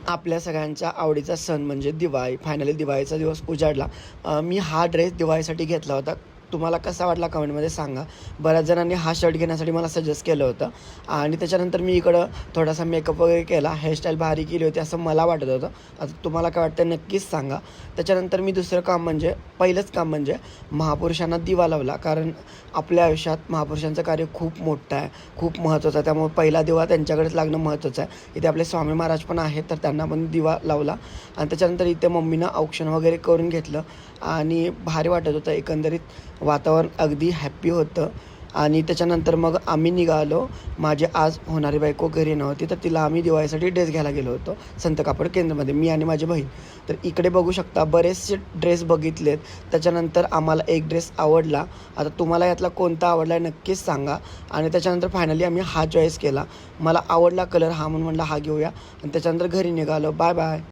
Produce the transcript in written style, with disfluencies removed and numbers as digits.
आपल्या सगळ्यांच्या आवडीचा सण म्हणजे दिवाळी. फायनली दिवाळीचा दिवस उजाडला. मी हा ड्रेस दिवाळीसाठी घेतला होता. तुम्हाला कसा वाटला कमेंटमध्ये सांगा. बऱ्याच जणांनी हा शर्ट घेण्यासाठी मला सजेस्ट केलं होतं आणि त्याच्यानंतर मी इकडं थोडासा मेकअप वगैरे केला, हेअरस्टाईल भारी केली होती असं मला वाटत होतं. आता तुम्हाला काय वाटतं नक्कीच सांगा. त्याच्यानंतर मी दुसरं काम म्हणजे पहिलंच काम म्हणजे महापुरुषांना दिवा लावला. कारण आपल्या आयुष्यात महापुरुषांचं कार्य खूप मोठं आहे, खूप महत्त्वाचं आहे. त्यामुळे पहिला दिवा त्यांच्याकडेच लागणं महत्त्वाचं आहे. इथे आपले स्वामी महाराज पण आहेत, तर त्यांना पण दिवा लावला आणि त्याच्यानंतर इथे मम्मीनं औक्षण वगैरे करून घेतलं आणि भारी वाटत होतं. एकंदरीत वातावरण अगदी हॅप्पी होतं. आणि त्याच्यानंतर मग आम्ही निघालो. माझी आज होणारी बायको घरी नव्हती, तर तिला आम्ही दिवाळीसाठी ड्रेस घ्यायला गेलो होतो संत कापड केंद्रामध्ये, मी आणि माझी बहीण. तर इकडे बघू शकता बरेचसे ड्रेस बघितलेत. त्याच्यानंतर आम्हाला एक ड्रेस आवडला. आता तुम्हाला यातला कोणता आवडला आहे नक्कीच सांगा. आणि त्याच्यानंतर फायनली आम्ही हा चॉईस केला. मला आवडला कलर हा म्हणून म्हटलं हा घेऊया आणि त्याच्यानंतर घरी निघालो. Bye bye.